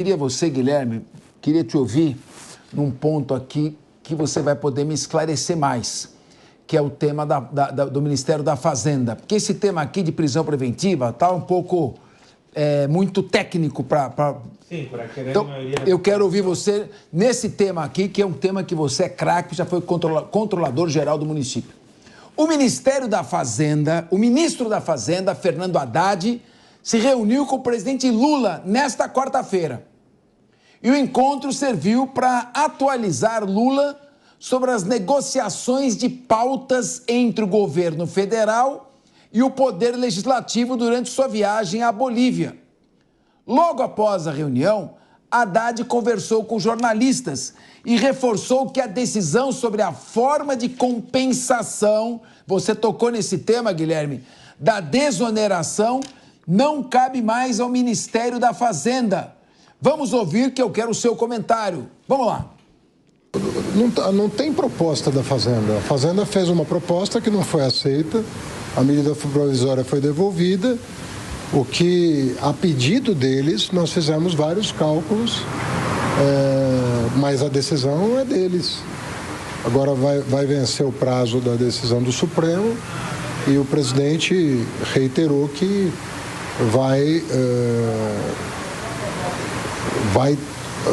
Queria você, Guilherme, queria te ouvir num ponto aqui que você vai poder me esclarecer mais, que é o tema do Ministério da Fazenda. Porque esse tema aqui de prisão preventiva está um pouco muito técnico para... Sim, para querer então, a maioria... Eu quero ouvir você nesse tema aqui, que é um tema que você é craque, já foi controlador-geral do município. O Ministério da Fazenda, o ministro da Fazenda, Fernando Haddad, se reuniu com o presidente Lula nesta quarta-feira. E o encontro serviu para atualizar Lula sobre as negociações de pautas entre o governo federal e o poder legislativo durante sua viagem à Bolívia. Logo após a reunião, Haddad conversou com jornalistas e reforçou que a decisão sobre a forma de compensação, você tocou nesse tema, Guilherme, da desoneração, não cabe mais ao Ministério da Fazenda. Vamos ouvir que eu quero o seu comentário. Vamos lá. Não tem proposta da Fazenda. A Fazenda fez uma proposta que não foi aceita, a medida provisória foi devolvida, o que, a pedido deles, nós fizemos vários cálculos, mas a decisão é deles. Agora vai vencer o prazo da decisão do Supremo e o presidente reiterou que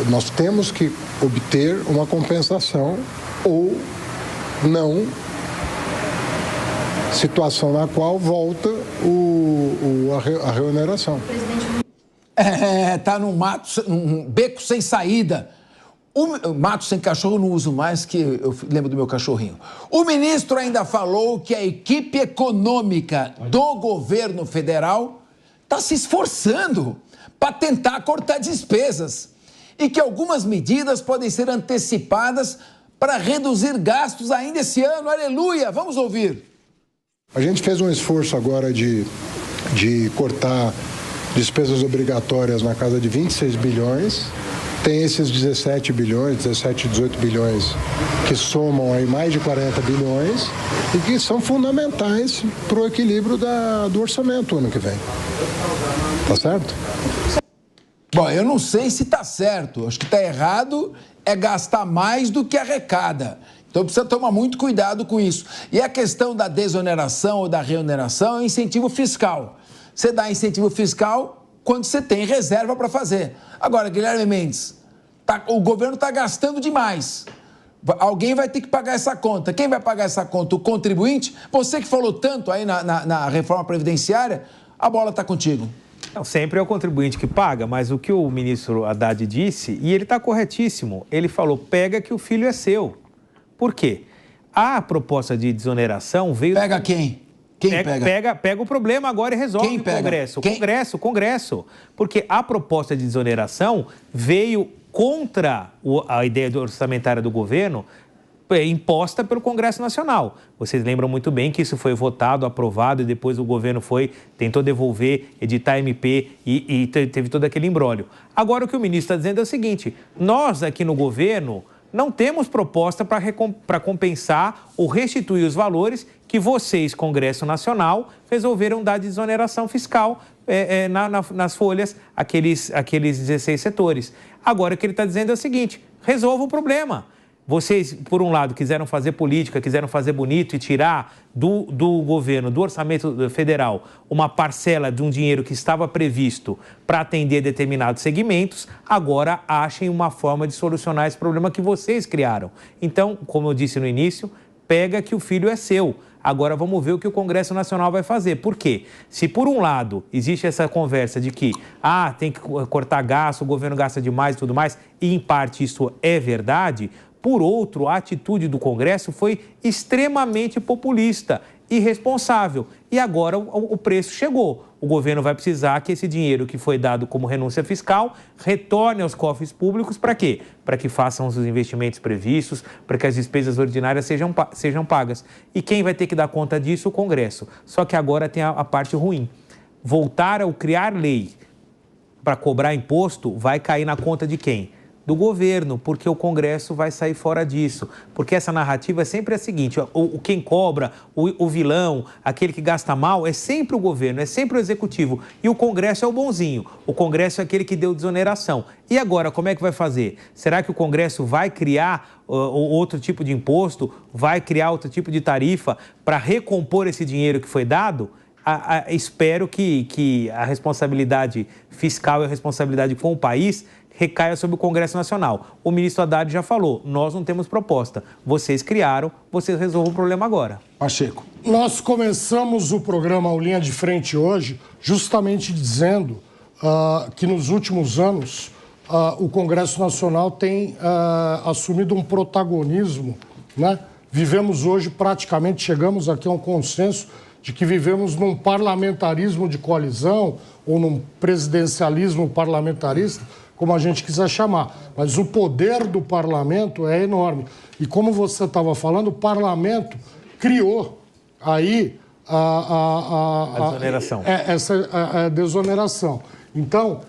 nós temos que obter uma compensação ou não, situação na qual volta a reoneração. Tá num beco sem saída. O mato sem cachorro eu não uso mais, que eu lembro do meu cachorrinho. O ministro ainda falou que a equipe econômica do governo federal está se esforçando para tentar cortar despesas e que algumas medidas podem ser antecipadas para reduzir gastos ainda esse ano. Aleluia! Vamos ouvir. A gente fez um esforço agora de cortar despesas obrigatórias na casa de 26 bilhões. Tem esses 17, 18 bilhões que somam aí mais de 40 bilhões e que são fundamentais para o equilíbrio do orçamento ano que vem. Tá certo? Bom, eu não sei se está certo. Acho que está errado é gastar mais do que arrecada. Então precisa tomar muito cuidado com isso. E a questão da desoneração ou da reoneração é um incentivo fiscal. Você dá incentivo fiscal quando você tem reserva para fazer. Agora, Guilherme Mendes, o governo está gastando demais. Alguém vai ter que pagar essa conta. Quem vai pagar essa conta? O contribuinte? Você que falou tanto aí na reforma previdenciária, a bola está contigo. Não, sempre é o contribuinte que paga, mas o que o ministro Haddad disse, e ele está corretíssimo, ele falou, pega que o filho é seu. Por quê? A proposta de desoneração veio... Pega quem? Quem pega? Pega o problema agora e resolve. Quem o pega? Congresso. Quem? Congresso. Porque a proposta de desoneração veio contra a ideia orçamentária do governo imposta pelo Congresso Nacional. Vocês lembram muito bem que isso foi votado, aprovado e depois o governo tentou devolver, editar MP e teve todo aquele imbróglio. Agora o que o ministro está dizendo é o seguinte, nós aqui no governo não temos proposta para compensar ou restituir os valores que vocês, Congresso Nacional, resolveram dar de desoneração fiscal nas folhas, aqueles 16 setores. Agora o que ele está dizendo é o seguinte, resolva o problema. Vocês, por um lado, quiseram fazer política, quiseram fazer bonito e tirar do governo, do orçamento federal, uma parcela de um dinheiro que estava previsto para atender determinados segmentos, agora achem uma forma de solucionar esse problema que vocês criaram. Então, como eu disse no início, pega que o filho é seu. Agora vamos ver o que o Congresso Nacional vai fazer. Por quê? Se por um lado existe essa conversa de que tem que cortar gasto, o governo gasta demais e tudo mais, e em parte isso é verdade, por outro, a atitude do Congresso foi extremamente populista, irresponsável. E agora o preço chegou. O governo vai precisar que esse dinheiro que foi dado como renúncia fiscal retorne aos cofres públicos para quê? Para que façam os investimentos previstos, para que as despesas ordinárias sejam pagas. E quem vai ter que dar conta disso? O Congresso. Só que agora tem a parte ruim. Voltar ao criar lei para cobrar imposto vai cair na conta de quem? do governo, porque o Congresso vai sair fora disso. Porque essa narrativa é sempre a seguinte, ó, quem cobra, o vilão, aquele que gasta mal, é sempre o governo, é sempre o executivo. E o Congresso é o bonzinho, o Congresso é aquele que deu desoneração. E agora, como é que vai fazer? Será que o Congresso vai criar outro tipo de imposto, vai criar outro tipo de tarifa para recompor esse dinheiro que foi dado? Espero que a responsabilidade fiscal e a responsabilidade com o país recaia sobre o Congresso Nacional. O ministro Haddad já falou, nós não temos proposta. Vocês criaram, vocês resolvam o problema agora. Pacheco. Nós começamos o programa O Linha de Frente hoje justamente dizendo que nos últimos anos o Congresso Nacional tem assumido um protagonismo, né? Vivemos hoje praticamente, chegamos aqui a um consenso de que vivemos num parlamentarismo de coalizão ou num presidencialismo parlamentarista, como a gente quiser chamar. Mas o poder do parlamento é enorme. E como você estava falando, o parlamento criou aí a desoneração. Essa desoneração. Então,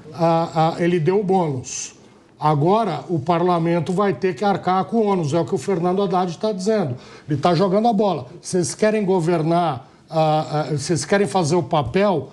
ele deu o bônus. Agora, o parlamento vai ter que arcar com o ônus. É o que o Fernando Haddad está dizendo. Ele está jogando a bola. Vocês querem governar, vocês querem fazer o papel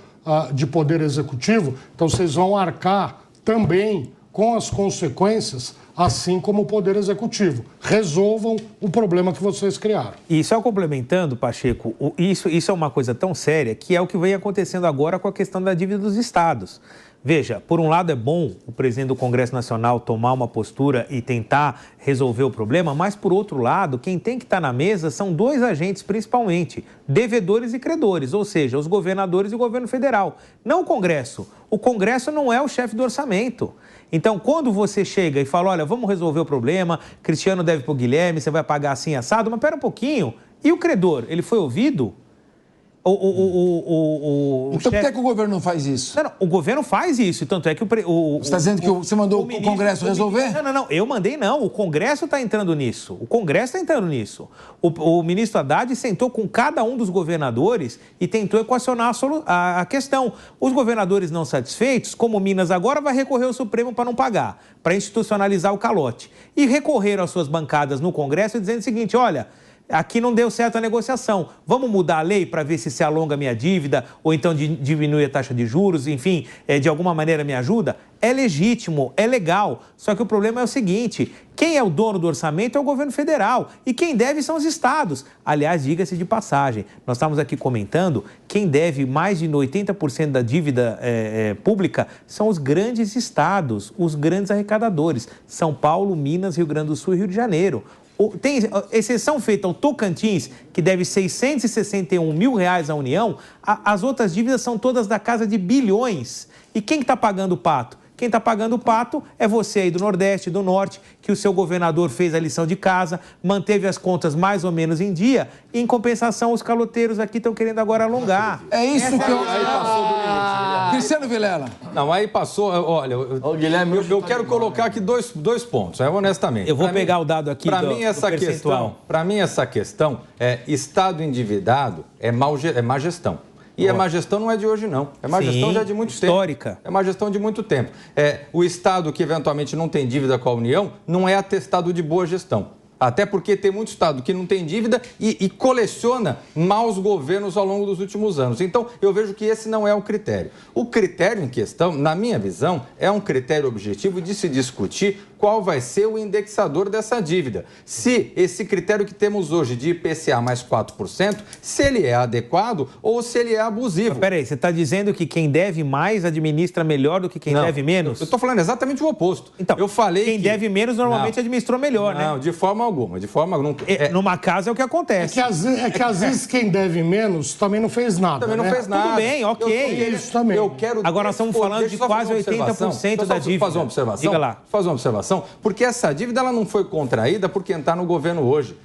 de poder executivo, então vocês vão arcar também com as consequências, assim como o Poder Executivo. Resolvam o problema que vocês criaram. E só complementando, Pacheco, isso é uma coisa tão séria que é o que vem acontecendo agora com a questão da dívida dos estados. Veja, por um lado é bom o presidente do Congresso Nacional tomar uma postura e tentar resolver o problema, mas por outro lado, quem tem que estar na mesa são dois agentes principalmente, devedores e credores, ou seja, os governadores e o governo federal, não o Congresso. O Congresso não é o chefe do orçamento. Então, quando você chega e fala, olha, vamos resolver o problema, Cristiano deve para o Guilherme, você vai pagar assim assado, mas pera um pouquinho, e o credor, ele foi ouvido? Então, por que o governo não faz isso? Não, o governo faz isso, tanto é que Você está dizendo que você mandou o Congresso resolver? Não, eu mandei não, o Congresso está entrando nisso, o ministro Haddad sentou com cada um dos governadores e tentou equacionar a questão. Os governadores não satisfeitos, como Minas agora vai recorrer ao Supremo para não pagar, para institucionalizar o calote. E recorreram às suas bancadas no Congresso dizendo o seguinte, olha, aqui não deu certo a negociação. Vamos mudar a lei para ver se alonga a minha dívida ou então diminui a taxa de juros, enfim, de alguma maneira me ajuda? É legítimo, é legal. Só que o problema é o seguinte, quem é o dono do orçamento é o governo federal e quem deve são os estados. Aliás, diga-se de passagem, nós estamos aqui comentando, quem deve mais de 80% da dívida pública são os grandes estados, os grandes arrecadadores. São Paulo, Minas, Rio Grande do Sul e Rio de Janeiro. Tem exceção feita ao Tocantins, que deve R$661 mil à União, as outras dívidas são todas da casa de bilhões. E quem está pagando o pato? Quem está pagando o pato é você aí do Nordeste e do Norte, que o seu governador fez a lição de casa, manteve as contas mais ou menos em dia, e em compensação os caloteiros aqui estão querendo agora alongar. É isso que eu... Aí passou do limite. Cristiano Vilela. Não, aí passou, olha, Guilherme, eu quero colocar aqui dois pontos, honestamente. Eu vou pegar o dado aqui do percentual. Para mim, essa questão Estado endividado é má gestão. E a má gestão não é de hoje, não. É má gestão já de muito histórica. tempo. É má gestão de muito tempo. O Estado que eventualmente não tem dívida com a União não é atestado de boa gestão. Até porque tem muito Estado que não tem dívida e coleciona maus governos ao longo dos últimos anos. Então, eu vejo que esse não é o critério. O critério em questão, na minha visão, é um critério objetivo de se discutir qual vai ser o indexador dessa dívida. Se esse critério que temos hoje de IPCA mais 4%, se ele é adequado ou se ele é abusivo. Peraí, você está dizendo que quem deve mais administra melhor do que quem deve menos? Eu estou falando exatamente o oposto. Então, eu falei quem deve menos normalmente administrou melhor, né? Não, de forma alguma. Numa casa é o que acontece. É que às vezes quem deve menos também não fez nada. Também não fez nada. Tudo bem, ok. Isso também. Agora nós estamos falando de quase 80% da dívida. Fazer uma observação. Diga lá. Fazer uma observação, porque essa dívida ela não foi contraída por quem está no governo hoje.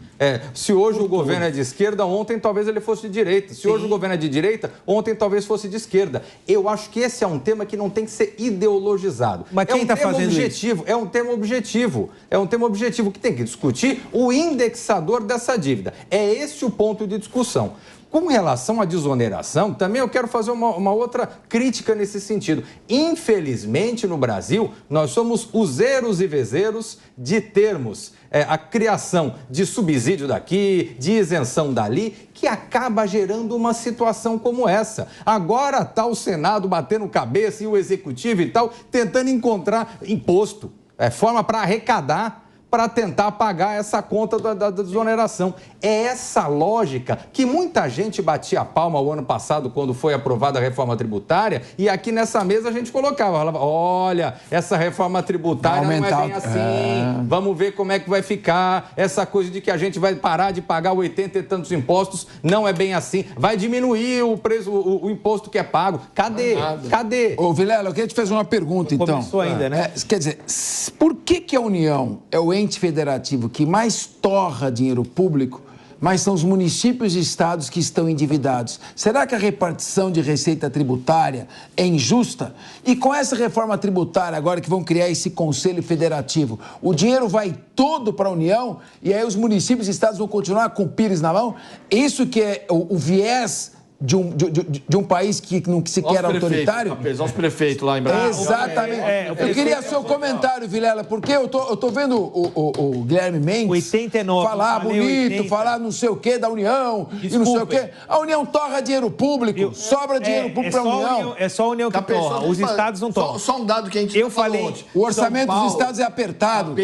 Se hoje o governo é de esquerda, ontem talvez ele fosse de direita. Se hoje o governo é de direita, ontem talvez fosse de esquerda. Eu acho que esse é um tema que não tem que ser ideologizado. Mas quem está fazendo isso? É um tema objetivo. É um tema objetivo que tem que discutir o indexador dessa dívida. É esse o ponto de discussão. Com relação à desoneração, também eu quero fazer uma outra crítica nesse sentido. Infelizmente, no Brasil, nós somos useiros e vezeiros de termos a criação de subsídio daqui, de isenção dali, que acaba gerando uma situação como essa. Agora está o Senado batendo cabeça e o Executivo e tal, tentando encontrar imposto, forma para arrecadar, para tentar pagar essa conta da desoneração. É essa lógica que muita gente batia a palma o ano passado, quando foi aprovada a reforma tributária, e aqui nessa mesa a gente falava, olha, essa reforma tributária não é bem assim, vamos ver como é que vai ficar, essa coisa de que a gente vai parar de pagar 80 e tantos impostos, não é bem assim, vai diminuir o preço, o imposto que é pago. Cadê? Ô, Vilela, eu queria te fazer uma pergunta, então. Começou ainda, né? Quer dizer, por que a União é o ente federativo que mais torra dinheiro público, mas são os municípios e estados que estão endividados? Será que a repartição de receita tributária é injusta? E com essa reforma tributária, agora que vão criar esse conselho federativo, o dinheiro vai todo para a União e aí os municípios e estados vão continuar com o pires na mão? Isso que é o viés de um país que não se quer autoritário? Os prefeitos lá em Brasília. Exatamente. Eu queria seu comentário, Vilela, porque eu tô vendo o Guilherme Mendes 89, falar bonito, 80. falar não sei o quê da União e não sei o quê. A União torra dinheiro público, sobra dinheiro público para a União. É só a União que torra, os estados não torram. Só um dado que a gente falei ontem. O orçamento dos estados é apertado.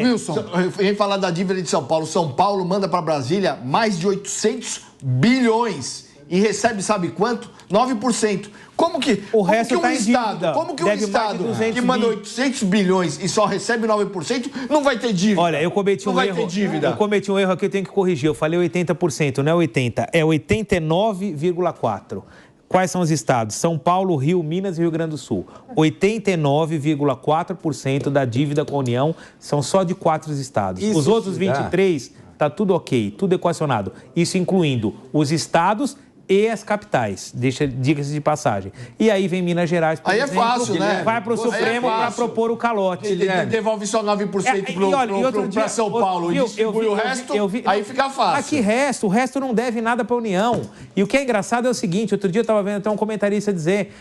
Wilson. A gente falar da dívida de São Paulo. São Paulo manda para Brasília mais de 800 bilhões. E recebe, sabe quanto? 9%. Como que o resto um tá Estado, como que um Estado que manda 800 bilhões e só recebe 9% não vai ter dívida? Olha, eu cometi um erro. Eu cometi um erro aqui, eu tenho que corrigir. Eu falei 80%, não é 80%, é 89,4%. Quais são os estados? São Paulo, Rio, Minas e Rio Grande do Sul. 89,4% da dívida com a União são só de 4 estados. Os outros 23, tá tudo ok, tudo equacionado. Isso incluindo os estados e as capitais, diga-se de passagem. E aí vem Minas Gerais, por exemplo, é fácil, né? Vai para o Supremo para propor o calote. Ele devolve só 9% para São Paulo e distribui o resto, aí fica fácil. O resto não deve nada para a União. E o que é engraçado é o seguinte, outro dia eu estava vendo até um comentarista dizer,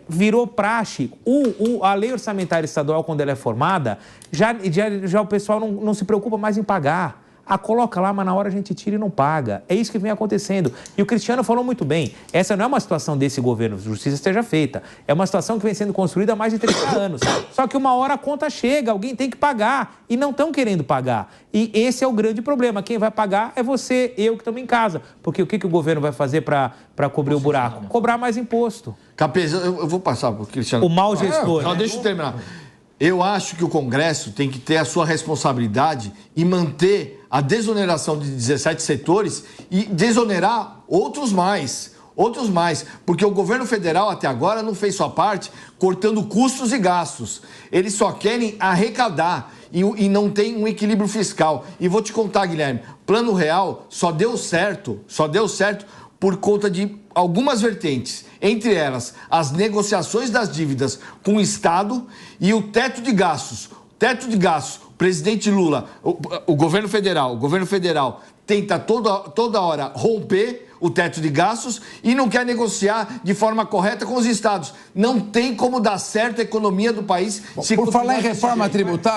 virou praxe, a lei orçamentária estadual, quando ela é formada, já o pessoal não se preocupa mais em pagar. Coloca lá, mas na hora a gente tira e não paga. É isso que vem acontecendo. E o Cristiano falou muito bem. Essa não é uma situação desse governo, justiça esteja feita. É uma situação que vem sendo construída há mais de 30 anos. Só que uma hora a conta chega, alguém tem que pagar. E não estão querendo pagar. E esse é o grande problema. Quem vai pagar é você, eu que estamos em casa. Porque o que o governo vai fazer para cobrir o buraco? Cobrar mais imposto. Capês, eu vou passar para o Cristiano. O mau gestor. Não, deixa eu terminar. Eu acho que o Congresso tem que ter a sua responsabilidade e manter a desoneração de 17 setores e desonerar outros mais, porque o governo federal até agora não fez sua parte cortando custos e gastos. Eles só querem arrecadar e não tem um equilíbrio fiscal. E vou te contar, Guilherme, Plano Real só deu certo por conta de algumas vertentes, entre elas as negociações das dívidas com o Estado e o teto de gastos. O presidente Lula, o governo federal tenta toda hora romper o teto de gastos e não quer negociar de forma correta com os estados. Não tem como dar certo a economia do país. Por falar em reforma tributária,